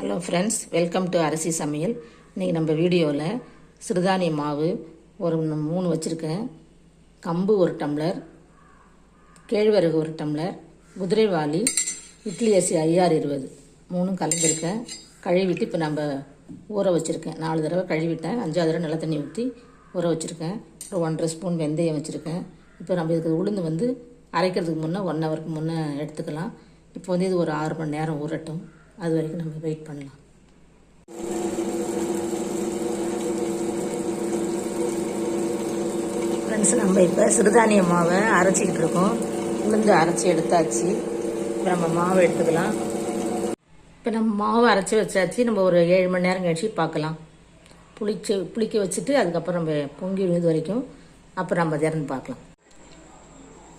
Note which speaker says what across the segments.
Speaker 1: Hello friends, welcome to அரிசி சமையல். இன்றைக்கி நம்ம வீடியோவில் சிறுதானிய மாவு ஒரு 3 வச்சுருக்கேன். கம்பு 1 டம்ளர், கேழ்வரகு 1 டம்ளர், குதிரைவாலி, இட்லி அரிசி IR20 3 கலந்துருக்கேன். கழுவிட்டு இப்போ நம்ம ஊற வச்சுருக்கேன். 4 தடவை கழுவிட்டேன். 5ஆவது தடவை நல்ல தண்ணி ஊற்றி ஊற வச்சுருக்கேன். ஒரு 1½ ஸ்பூன் வெந்தயம் வச்சுருக்கேன். இப்போ நம்ம இதுக்கு உளுந்து அரைக்கிறதுக்கு முன்னே 1 ஹவருக்கு முன்னே எடுத்துக்கலாம். இப்போ இது ஒரு 6 மணி நேரம் ஊறட்டும். அது வரைக்கும் நம்ம வெயிட் பண்ணலாம். ஃப்ரெண்ட்ஸ், நம்ம இப்போ சிறுதானிய மாவை அரைச்சிக்கிட்டு இருக்கோம். உளுந்து அரைச்சி எடுத்தாச்சு. இப்போ நம்ம மாவை எடுத்துக்கலாம். இப்போ நம்ம மாவை அரைச்சி வச்சாச்சு. நம்ம ஒரு 7 மணி நேரம் கழிச்சு பார்க்கலாம். புளிக்க வச்சுட்டு அதுக்கப்புறம் நம்ம பொங்கி விழுது வரைக்கும் அப்புறம் நம்ம திறந்து பார்க்கலாம்.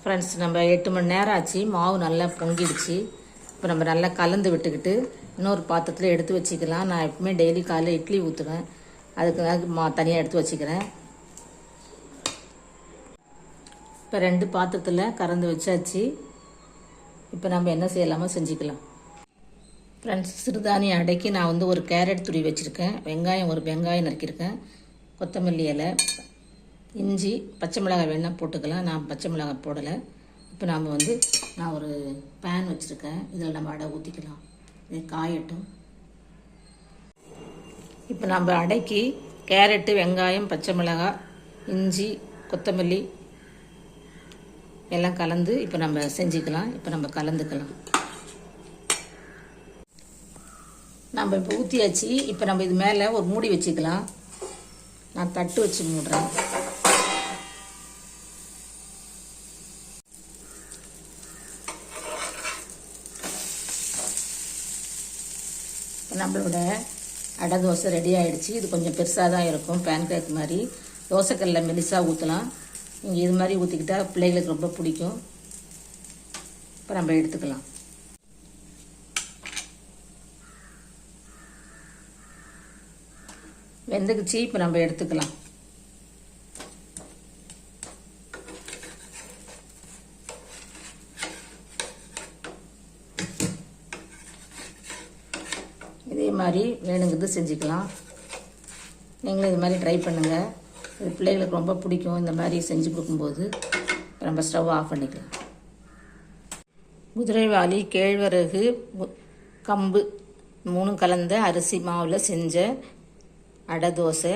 Speaker 1: ஃப்ரெண்ட்ஸ், நம்ம 8 மணி நேரம் ஆச்சு. மாவு நல்லா பொங்கிடுச்சு. இப்போ நம்ம நல்லா கலந்து விட்டுக்கிட்டு இன்னொரு பாத்திரத்தில் எடுத்து வச்சுக்கலாம். நான் எப்பவுமே டெய்லி காலையில் இட்லி ஊற்றுவேன். அதுக்கு தனியாக எடுத்து வச்சுக்கிறேன். இப்போ 2 பாத்திரத்தில் கறந்து வச்சாச்சு. இப்போ நம்ம என்ன செய்யலாமோ செஞ்சுக்கலாம். ஃப்ரெண்ட்ஸ், சிறுதானிய அடைக்கு நான் ஒரு கேரட் துருவி வச்சுருக்கேன். ஒரு வெங்காயம் நறுக்கியிருக்கேன். கொத்தமல்லி இலை, இஞ்சி, பச்சை மிளகாய் வேணால் போட்டுக்கலாம். நான் பச்சை மிளகாய் போடலை. இப்போ நாம் நான் ஒரு பேன் வச்சுருக்கேன். இதில் நம்ம அடை ஊற்றிக்கலாம். இது காயட்டும். இப்போ நம்ம அடைக்கு கேரட்டு, வெங்காயம், பச்சை மிளகாய், இஞ்சி, கொத்தமல்லி எல்லாம் கலந்து இப்போ நம்ம செஞ்சுக்கலாம். இப்போ நம்ம கலந்துக்கலாம். நம்ம இப்போ ஊற்றியாச்சு. இப்போ நம்ம இது மேலே ஒரு மூடி வச்சுக்கலாம். நான் தட்டு வச்சு மூடுறேன். நம்மளோட அடை தோசை ரெடி ஆகிடுச்சு. இது கொஞ்சம் பெருசாக தான் இருக்கும், பேன் கேக் மாதிரி. தோசைக்கல்லில் மெலிசாக ஊற்றலாம். நீங்கள் இது மாதிரி ஊற்றிக்கிட்டா பிள்ளைகளுக்கு ரொம்ப பிடிக்கும். இப்போ நம்ம எடுத்துக்கலாம். வெந்துக்குச்சு. இப்போ நம்ம எடுத்துக்கலாம். இதே மாதிரி வேணுங்கிறது செஞ்சுக்கலாம். நீங்களும் இது மாதிரி ட்ரை பண்ணுங்கள். இது பிள்ளைகளுக்கு ரொம்ப பிடிக்கும். இந்த மாதிரி செஞ்சு கொடுக்கும்போது நம்ம ஸ்டவ் ஆஃப் பண்ணிக்கலாம். குதிரைவாலி, கேழ்வரகு, கம்பு 3 கலந்த அரிசி மாவில் செஞ்ச அடை தோசை,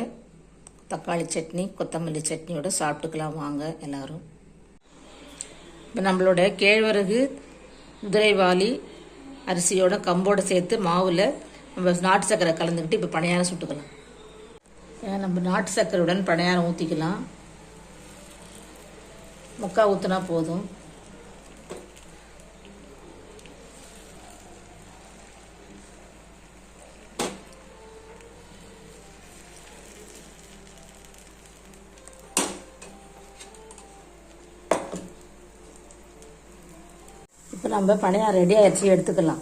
Speaker 1: தக்காளி சட்னி, கொத்தமல்லி சட்னியோட சாப்பிட்டுக்கலாம் வாங்க எல்லோரும். இப்போ நம்மளோட கேழ்வரகு, குதிரைவாலி அரிசியோட கம்போடு சேர்த்து மாவில் நம்ம நாட்டு சர்க்கரை கலந்துக்கிட்டு இப்போ பணியாரம் சுட்டுக்கலாம். நம்ம நாட்டு சர்க்கரையுடன் பணியாரம் ஊற்றிக்கலாம். 3/4 ஊற்றினா போதும். இப்போ நம்ம பணியாரம் ரெடி ஆயிடுச்சு, எடுத்துக்கலாம்.